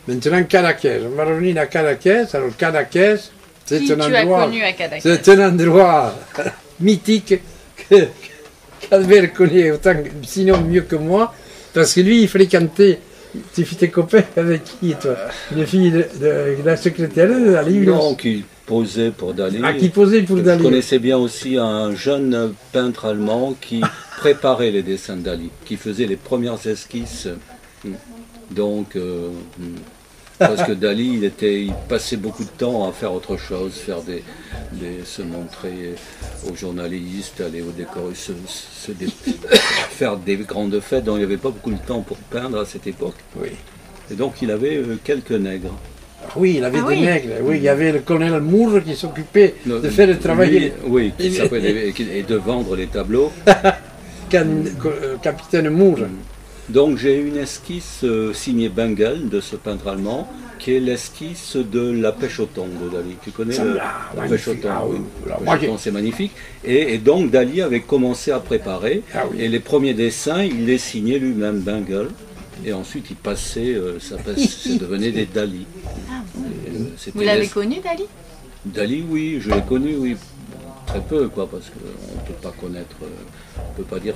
Maintenant, Cadaqués. On va revenir à Cadaqués. Alors, Cadaqués, c'est un endroit. C'est un endroit mythique qu'Albert connaît autant, sinon mieux que moi, parce que lui, il fréquentait. Tu étais copain avec qui, toi? Une fille de la secrétaire de Dali? Non, qui posait pour Dali. Ah, qui posait pour Dali. Je connaissais bien aussi un jeune peintre allemand qui préparait les dessins de Dali, qui faisait les premières esquisses. Donc, parce que Dali, il passait beaucoup de temps à faire autre chose, se montrer aux journalistes, aller au décor, faire des grandes fêtes, donc il n'y avait pas beaucoup de temps pour peindre à cette époque. Oui. Et donc il avait quelques nègres. Oui, il avait des nègres. Oui, il y avait le colonel Moore qui s'occupait de faire le travail. Oui, et de vendre les tableaux. Capitaine Moore. Donc j'ai une esquisse signée Bengel de ce peintre allemand, qui est l'esquisse de la pêche au thon de Dali. Tu connais la pêche au thon? Oui. C'est magnifique. Et donc Dali avait commencé à préparer, et les premiers dessins, il les signait lui-même, Bengel. Et ensuite il passait, ça devenait des Dali. Vous l'avez connu, Dali? Dali, oui, je l'ai connu, oui. Très peu, quoi, parce qu'on ne peut pas connaître, on ne peut pas dire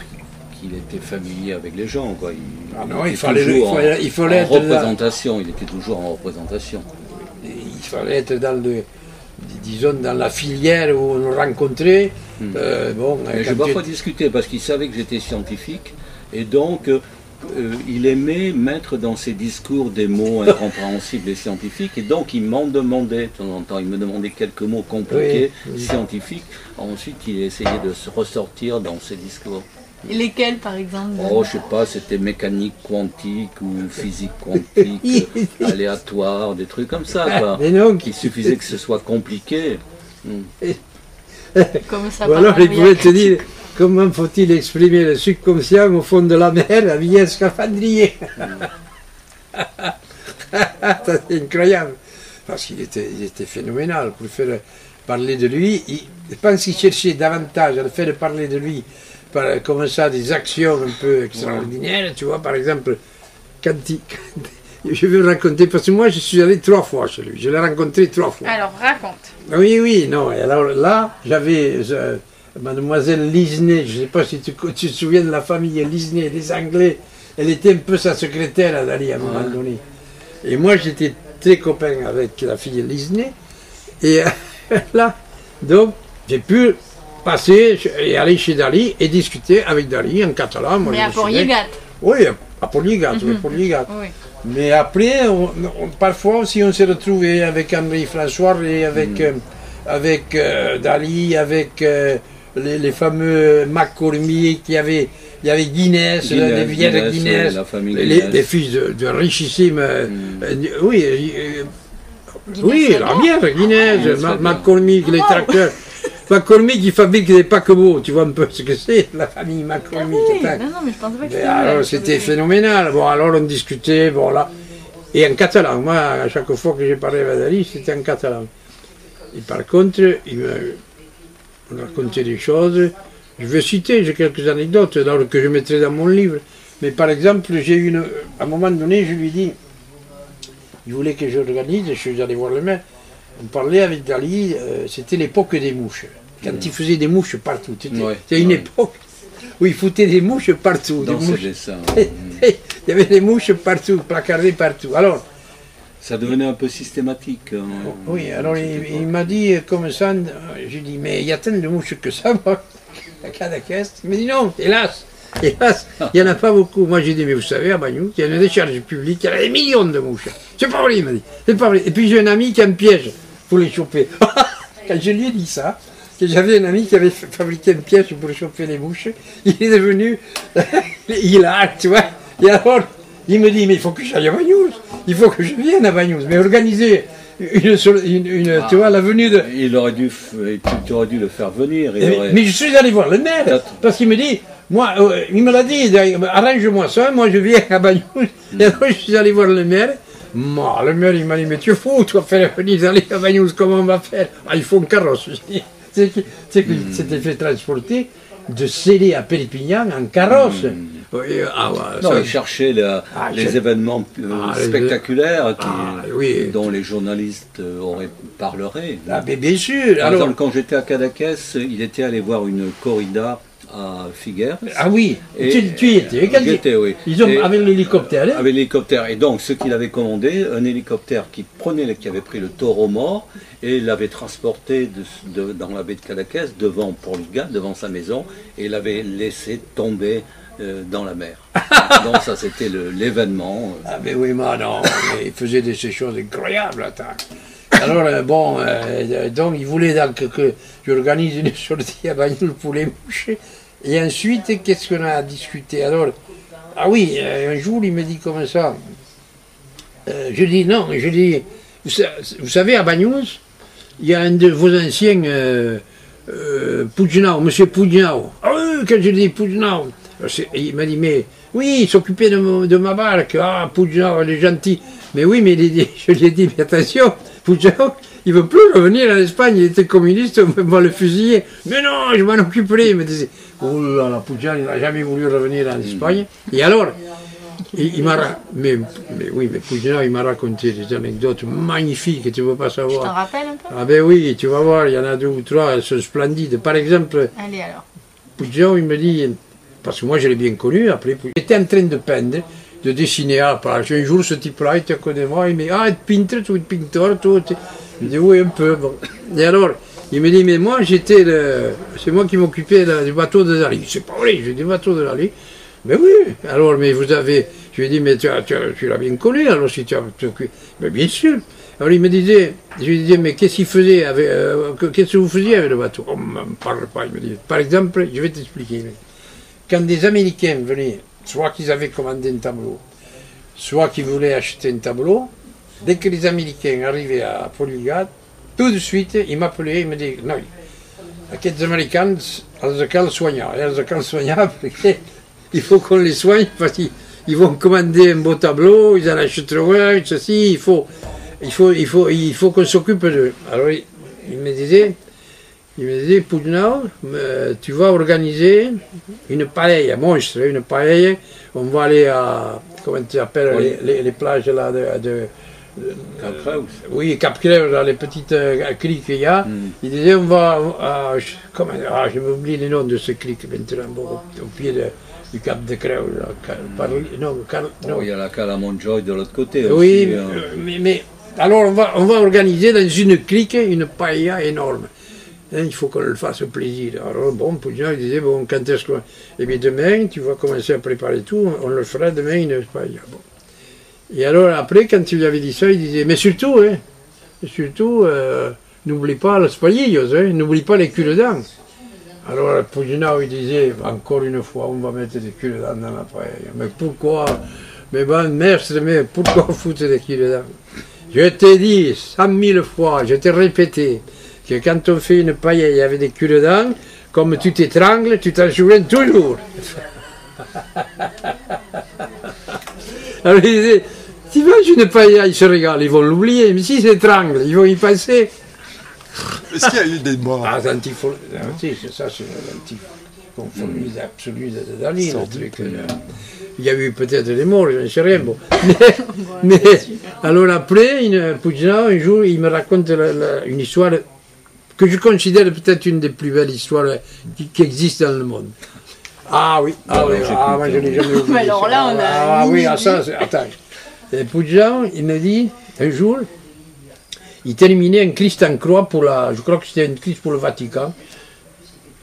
qu'il était familier avec les gens, quoi. Il fallait être en représentation, il était toujours en représentation. Il fallait être dans la filière où on nous rencontrait. Mais j'ai parfois discuté parce qu'il savait que j'étais scientifique, et donc il aimait mettre dans ses discours des mots incompréhensibles et scientifiques, et donc il m'en demandait de temps en temps, il me demandait quelques mots compliqués, scientifiques, ensuite il essayait de se ressortir dans ses discours. Et lesquels, par exemple? Oh, je sais pas, c'était mécanique quantique ou physique quantique, aléatoire, des trucs comme ça, quoi. Il suffisait que ce soit compliqué. Comme ça. Ou alors il pouvait te dire comment faut-il exprimer le subconscient au fond de la mer avec un scaphandrier. C'est incroyable. Parce qu'il était phénoménal. Pour faire parler de lui, je pense qu'il cherchait davantage à le faire parler de lui. Comme ça, des actions un peu extraordinaires, tu vois, par exemple, je vais raconter, parce que moi je suis allé 3 fois chez lui, je l'ai rencontré 3 fois. Alors raconte. Oui, non, et alors là, j'avais mademoiselle Lisney, je ne sais pas si tu te souviens de la famille Lisney, des Anglais, elle était un peu sa secrétaire à Dali à un moment donné. Et moi j'étais très copain avec la fille Lisney, et là, donc, j'ai pu passer et aller chez Dali et discuter avec Dali en catalan. Mais à Port-Ligat. Oui, à Port-Ligat, oui. Mais après, parfois aussi on s'est retrouvé avec Henri-François et avec Dali, avec les fameux McCormick, il y avait Guinness, les vieilles Guinness, les fils de richissimes. Oui, la bière, Guinness, McCormick, les tracteurs. McCormick, il fabrique des paquebots, tu vois un peu ce que c'est, la famille McCormick. Non, mais je pensais pas que c'était. Alors, c'était phénoménal. Bon, alors on discutait, bon là. Et en catalan, moi, à chaque fois que j'ai parlé avec Dali, c'était en catalan. Et par contre, il me racontait des choses. Je vais citer, j'ai quelques anecdotes alors, que je mettrai dans mon livre. Mais par exemple, à un moment donné, je lui dis, il voulait que j'organise, je suis allé voir le maire. On parlait avec Dali, c'était l'époque des mouches. Quand il faisait des mouches partout. C'était une époque où il foutait des mouches partout. Dans ses dessins. Il y avait des mouches partout, placardées partout. Alors, ça devenait un peu systématique. Oui, alors il m'a dit comme ça, j'ai dit, mais il y a tant de mouches que ça, moi, à Cadaqués. Il m'a dit non, hélas, il n'y en a pas beaucoup. Moi j'ai dit, mais vous savez, à Bagnoul, il y a une décharge publique, il y a des millions de mouches. C'est pas vrai, il m'a dit, c'est pas vrai. Et puis j'ai un ami qui a un piège pour les choper. Quand je lui ai dit ça, que j'avais un ami qui avait fabriqué un piège pour choper les mouches, il est devenu hilar, tu vois. Et alors, il me dit, mais il faut que j'aille à Bagnoul, il faut que je vienne à Bagnoul, mais organiser tu vois, la venue de... Tu aurais dû le faire venir. Mais je suis allé voir le maire, parce qu'il me dit, moi, il me l'a dit, arrange-moi ça, moi je viens à Bagnoul. Et alors je suis allé voir le maire. Le maire il m'a dit, mais tu es fou, tu vas faire venir aller à Bagnoul, comment on va faire? Il faut une carrosse. C'est qu'il s'était fait transporter de Célé à Perpignan en carrosse. Oui, non, il cherchait les événements spectaculaires dont les journalistes parleraient. Ah, mais bien sûr. Par exemple, quand j'étais à Cadaqués, il était allé voir une corrida à Figueres. Ah oui, tu y étais. J'étais, oui. Avec l'hélicoptère. Hein? Avec l'hélicoptère. Et donc, ce qu'il avait commandé, un hélicoptère qui avait pris le taureau mort et l'avait transporté dans la baie de Cadaqués, devant Portugal, devant sa maison, et l'avait laissé tomber dans la mer. Donc ça, c'était l'événement. Ah mais oui, mais non, mais il faisait ces choses incroyables. Attends. Alors, donc il voulait que j'organise une sortie à Bagnoul pour les mouches. Et ensuite, qu'est-ce qu'on a discuté? Alors, ah oui, un jour, il me dit comme ça. Je dis non, je dis, vous savez, à Bagnoul, il y a un de vos anciens, Pugnau, monsieur Pugnau. Ah oui, quand je dis Pugnau, il m'a dit, mais oui, il s'occupait de ma barque. Ah, Pugnau, il est gentil. Mais oui, mais je lui ai dit, mais attention, Pugnau, il ne veut plus revenir en Espagne, il était communiste, on va le fusiller. Mais non, je m'en occuperai. Il me disait, oh là là, Pugnau, il n'a jamais voulu revenir en Espagne. Et alors, il m'a mais Pugnau, il m'a raconté des anecdotes magnifiques que tu ne veux pas savoir. Tu t'en rappelles un peu? Ah ben oui, tu vas voir, il y en a 2 ou 3, elles sont splendides. Par exemple, allez alors. Pugnau, il me dit, parce que moi je l'ai bien connu, après, j'étais en train de peindre, de dessiner à la plage. Un jour, ce type-là, il te connaît moi, il me dit, ah, peintre, tu es pinteur, toi. Je dis, oui, un peu. Bon. Et alors, il me dit, mais moi, c'est moi qui m'occupais du bateau de Dali. C'est pas vrai, j'ai dit, bateau de Dali. Mais oui, alors, mais vous avez, je lui ai dit, mais tu l'as bien connu, alors si tu as occupé. Mais bien sûr. Alors, il me disait, je lui disais, mais qu'est-ce qu'il faisait qu'est-ce que vous faisiez avec le bateau? On ne me parle pas, il me dit. Par exemple, je vais t'expliquer. Quand des Américains venaient, soit qu'ils avaient commandé un tableau, soit qu'ils voulaient acheter un tableau, dès que les Américains arrivaient à Portugal, tout de suite, ils m'appelaient, ils me disaient, non, aquests Americans, els cal soignar, il faut qu'on les soigne, parce qu'ils vont commander un beau tableau, ils en achèteront un, ceci, il faut qu'on s'occupe d'eux. Alors, il me disait, Pugnau, tu vas organiser une paella, monstre, une paella, on va aller à, comment tu appelles, les plages là Cap Creus. Oui, Cap Creus, dans les petites criques qu'il y a. Il disait, on va, je m'oublie les noms de ce crique maintenant, au pied du Cap de Creus. Non, il y a la Cala Montjoy de l'autre côté oui, aussi. Mais alors on va organiser dans une crique une paella énorme. Il faut qu'on le fasse plaisir. Alors bon, Pugnau, il disait, bon, quand est-ce que... Eh bien demain, tu vas commencer à préparer tout, on le fera demain, une paella. Bon. Et alors après, quand il lui avait dit ça, il disait, mais surtout, n'oublie pas les spalillos, n'oublie pas les cure-dents. Alors Pugnau, il disait, encore une fois, on va mettre des cure-dents dans la paella. Mais pourquoi? Mais bon, maître, mais pourquoi foutre des cure-dents? Je t'ai dit 100 000 fois, je t'ai répété, que quand on fait une paella avec des cure-dents, comme tu t'étrangles, tu t'en souviens toujours. Alors il disait, si manges une paella, ils se régalent, ils vont l'oublier, mais s'ils s'étranglent, ils vont y passer. Est-ce qu'il y a eu des morts? Ah, ça c'est l'anticonformisme absolu de Dali. Il y a eu peut-être des morts, je ne sais rien. Bon. Mais alors après, Pugnau, un jour, il me raconte une histoire que je considère peut-être une des plus belles histoires qui existent dans le monde. Ah oui, moi je l'ai jamais oublié. Mais alors là, on a. Ah oui, attends. Et Pugnau, il me dit, un jour, il terminait un Christ en croix je crois que c'était un Christ pour le Vatican.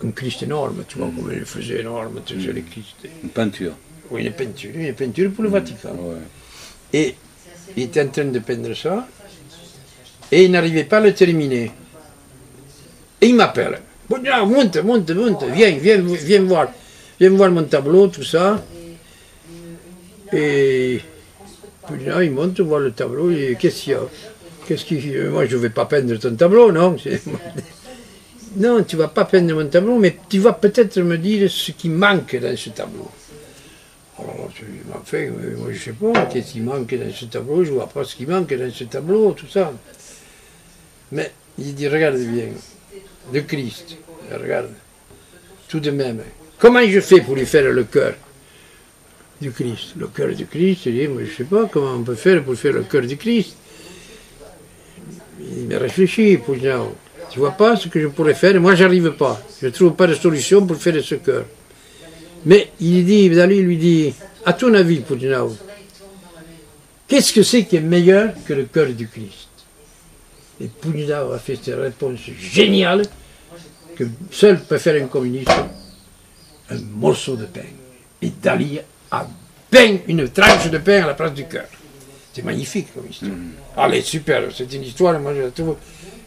Un Christ énorme, tu vois, comme il le faisait énorme, tu sais, les Christ. Une peinture. Oui, une peinture pour le Vatican. Ouais. Et il était en train de peindre ça, et il n'arrivait pas à le terminer. Et il m'appelle. Monte, viens voir. Viens voir mon tableau, tout ça. Et puis là, il monte voir le tableau, et qu'est-ce qu'il y a? Moi, je ne vais pas peindre ton tableau, non? Non, tu ne vas pas peindre mon tableau, mais tu vas peut-être me dire ce qui manque dans ce tableau. Alors, enfin, moi, je ne sais pas, qu'est-ce qui manque dans ce tableau, je ne vois pas ce qui manque dans ce tableau, tout ça. Mais il dit, regarde bien, le Christ, regarde, tout de même. Comment je fais pour lui faire le cœur? du Christ. Le cœur du Christ, il dit, moi, je ne sais pas comment on peut faire pour faire le cœur du Christ. Il m'a réfléchi, Pujnau. Tu vois pas ce que je pourrais faire? Moi, j'arrive pas. Je ne trouve pas de solution pour faire ce cœur. Mais il dit, Dali lui dit, à ton avis, Pujnau, qu'est-ce que c'est qui est meilleur que le cœur du Christ? Et Pujnau a fait cette réponse géniale que seul peut faire un communiste, un morceau de pain. Et Dali a peint une tranche de pain à la place du cœur. C'est magnifique comme histoire. Ah, elle est super, c'est une histoire, moi je la trouve,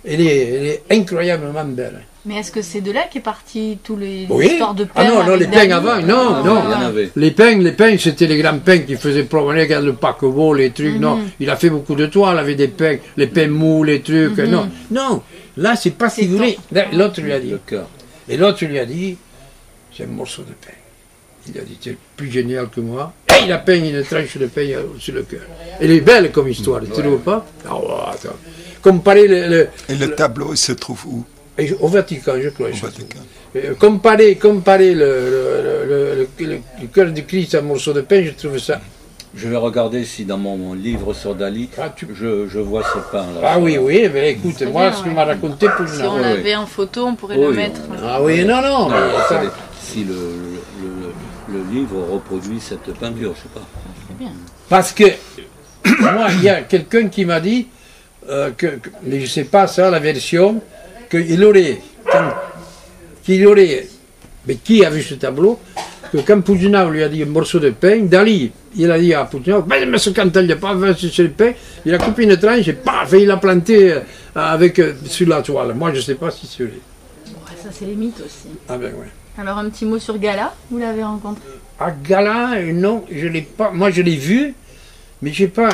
elle est incroyablement belle. Mais est-ce que c'est de là qu'est parti tous les Oui. histoires de pain? Ah non, les pains avant, non, non. Il y en avait. Les pains, c'était les grands pains qui faisaient promener, regarde le paquebot, les trucs, non. Il a fait beaucoup de toiles avec des pains, les pains mous, les trucs, non. Non, là c'est pas si vous voulez. L'autre lui a dit, Le cœur. et l'autre lui a dit, c'est un morceau de pain. Il a dit, tu es plus génial que moi. Et il a peint une tranche de pain sur le cœur. Elle est belle comme histoire, tu ne trouves pas? Ah, ouais, attends. Comparer Et le tableau, il se trouve où? Au Vatican, je crois. Au Vatican. Comparer le cœur du Christ à un morceau de pain, je trouve ça. Je vais regarder si dans mon livre sur Dali, je vois ce pain-là. Ah oui, oui, mais écoute, moi, bien, ce qu'il m'a raconté pour Si on l'avait en photo, on pourrait le mettre. Ah oui, non, non, mais ça... Si le livre reproduit cette peinture, je ne sais pas. Bien. Parce que, moi, il y a quelqu'un qui m'a dit, mais je ne sais pas ça, la version, qu'il aurait, mais qui a vu ce tableau, que quand Pujnau lui a dit un morceau de pain, Dali, il a dit à Pujnau, mais ce quand il n'y a pas sur le pain, il a coupé une tranche et paf, il l'a planté sur la toile. Moi, je ne sais pas si c'est vrai. Ouais, ça, c'est les mythes aussi. Ah ben ouais. Alors, un petit mot sur Gala, vous l'avez rencontré? À Gala, non, je l'ai pas. Moi, je l'ai vu, mais j'ai pas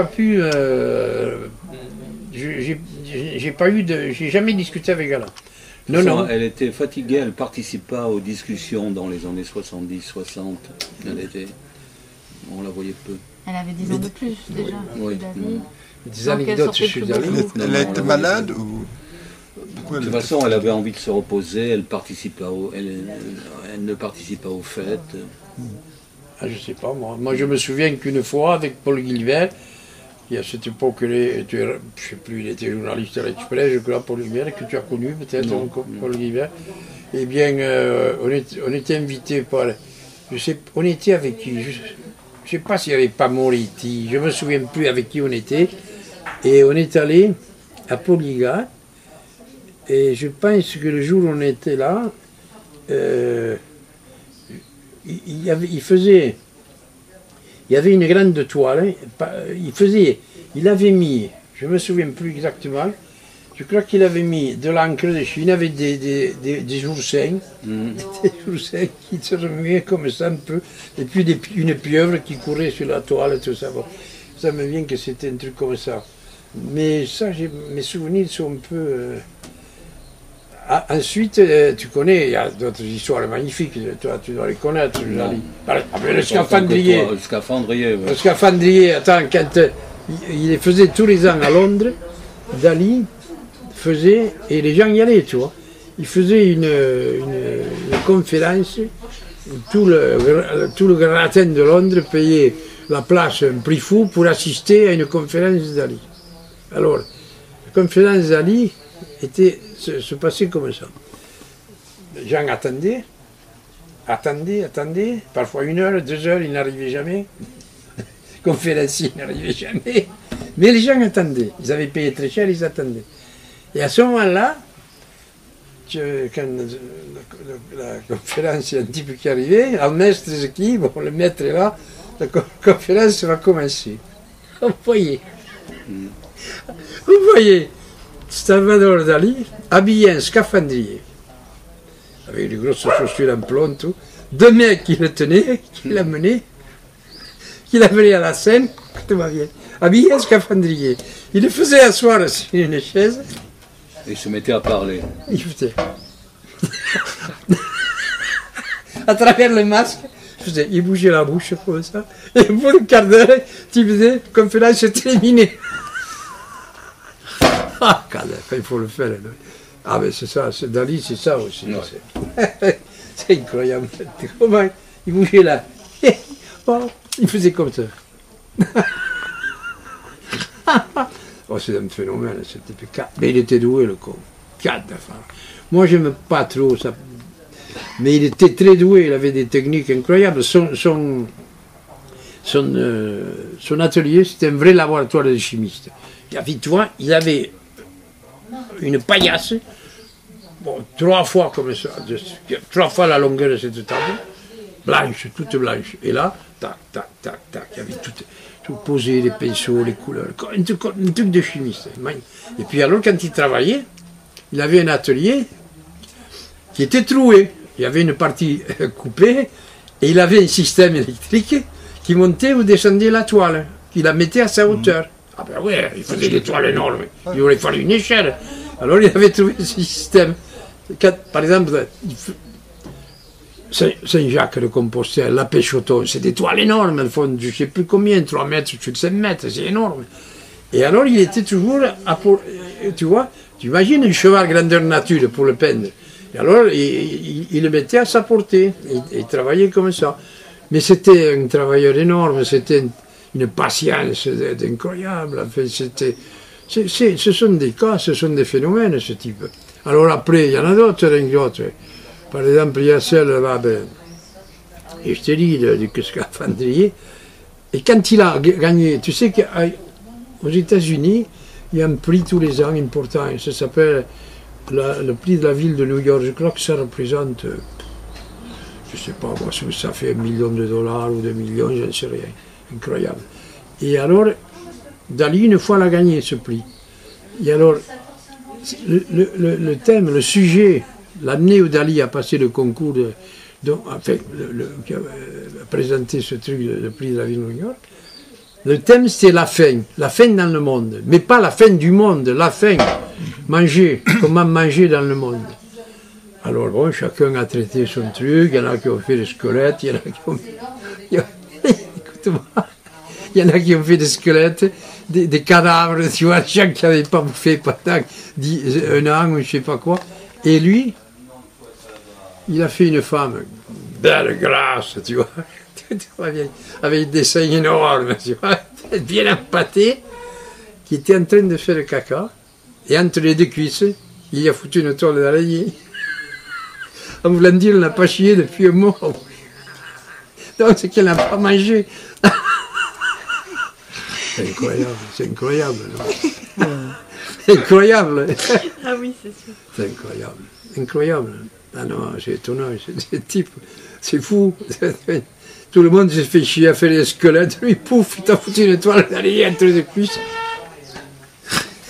pu. J'ai pas eu de. J'ai jamais discuté avec Gala. Non, non. Elle était fatiguée, elle ne participe pas aux discussions dans les années 70, 60. On la voyait peu. Elle avait 10 ans de plus déjà. Oui. Des anecdotes sur Dali. Elle a été malade ou... De toute façon, elle avait envie de se reposer, elle ne participe pas aux fêtes. Ah, je sais pas, moi. Moi, je me souviens qu'une fois, avec Paul Guilbert, et à cette époque, je ne sais plus, il était journaliste à l'Express, je crois, Paul Guilbert, que tu as connu peut-être, Paul Guilbert. Eh bien, on était invités par... on était avec qui? Je ne sais pas s'il n'y avait pas Moretti, je ne me souviens plus avec qui on était. Et on est allé à Poligat. Et je pense que le jour où on était là, il y avait une grande toile. Il avait mis, je ne me souviens plus exactement, je crois qu'il avait mis de l'encre de Chine avec des oursins, des oursins qui se remuaient comme ça un peu, et puis une pieuvre qui courait sur la toile et tout ça. Bon, ça me vient que c'était un truc comme ça. Mais ça, mes souvenirs sont un peu... ensuite, tu connais, il y a d'autres histoires magnifiques, toi tu dois les connaître, le scaphandrier. Le scaphandrier, oui. Le scaphandrier, attends, quand il faisait tous les ans à Londres, Dali faisait, et les gens y allaient, tu vois, il faisait une conférence où tout le gratin de Londres payait la place, un prix fou, pour assister à une conférence de Dali. Alors, la conférence de Dali se passait comme ça. Les gens attendaient, parfois 1 heure, 2 heures, ils n'arrivaient jamais. Le conférencier n'arrivait jamais. Mais les gens attendaient. Ils avaient payé très cher, ils attendaient. Et à ce moment-là, quand la conférence, il y a un type qui arrivait, un maître qui, bon, le maître est là, la conférence va commencer. Vous voyez, Salvador Dali, habillé en scaphandrier, avec des grosses chaussures en plomb, tout. 2 mecs qui le tenaient, qui l'amenaient à la scène, tout va bien, habillé en scaphandrier. Il le faisait asseoir sur une chaise. Et il se mettait à parler. Il faisait. À travers le masque, il bougeait la bouche comme ça. Et pour un quart d'heure, tu faisais, conférence terminée. Ah, quand il faut le faire. Ah, mais c'est ça, Dali, c'est ça aussi. Ouais. C'est incroyable. Comment il bougeait là. pas. Il faisait comme ça. Oh, c'est un phénomène, c'était pécat. Mais il était doué, le con. 4 d'affaires. Moi, je n'aime pas trop ça. Mais il était très doué, il avait des techniques incroyables. Son atelier, c'était un vrai laboratoire de chimiste. Tu vois, il avait une paillasse, bon, 3 fois comme ça, 3 fois la longueur de cette table, blanche, toute blanche. Et là, tac, tac, tac, tac, il y avait tout posé, les pinceaux, les couleurs, un truc de chimiste. Et puis alors, quand il travaillait, il avait un atelier qui était troué. Il y avait une partie coupée, et il avait un système électrique qui montait ou descendait la toile, qui la mettait à sa hauteur. Ah ben oui, il faisait des toiles énormes, il aurait fallu une échelle. Alors il avait trouvé ce système. Par exemple, Saint-Jacques de Compostelle, la pêche au thon, c'est des toiles énormes, elles font je ne sais plus combien, 3 mètres sur 5 mètres, c'est énorme. Et alors il était toujours, tu vois, tu imagines un cheval grandeur nature pour le peindre. Et alors il le mettait à sa portée, il travaillait comme ça. Mais c'était un travailleur énorme, c'était une patience incroyable. Enfin, ce sont des cas, ce sont des phénomènes, ce type. Alors après, il y en a d'autres anecdotes. Par exemple, il y a celle là, et je te dis, du scaphandrier. Et quand il a gagné, tu sais qu'aux États-Unis, il y a un prix tous les ans important, ça s'appelle le prix de la ville de New York. Je crois que ça représente, je ne sais pas, moi, ça fait $1 million ou 2 millions, je ne sais rien. Incroyable. Et alors, Dali, une fois, l'a gagné ce prix. Et alors, le thème, le sujet, l'année où Dali a passé le concours, qui a présenté ce truc, le prix de la ville de New York, le thème c'était la faim dans le monde, mais pas la faim du monde, la faim, manger, comment manger dans le monde. Alors bon, chacun a traité son truc, il y en a qui ont fait des squelettes, il y en a qui ont... Écoute-moi, il y en a qui ont fait des squelettes, des cadavres, tu vois, les gens qui n'avaient pas bouffé pendant 1 an ou je ne sais pas quoi. Et lui, il a fait une femme, belle grasse, tu vois, avec des seins énormes, tu vois, bien empâtée, qui était en train de faire le caca, et entre les 2 cuisses, il a foutu une toile d'araignée. En voulant dire, elle n'a pas chié depuis un mois. Donc c'est qu'elle n'a pas mangé. C'est incroyable, c'est incroyable. C'est incroyable. Ah oui, c'est sûr. C'est incroyable, incroyable. Ah non, c'est étonnant, c'est type, c'est fou. Tout le monde s'est fait chier à faire les squelettes, lui, pouf, il t'a foutu une toile d'araignée entre les cuisses.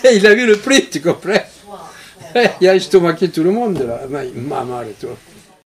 Et il a vu le prix, tu comprends? Il a estomaqué tout le monde, là, maman et toi.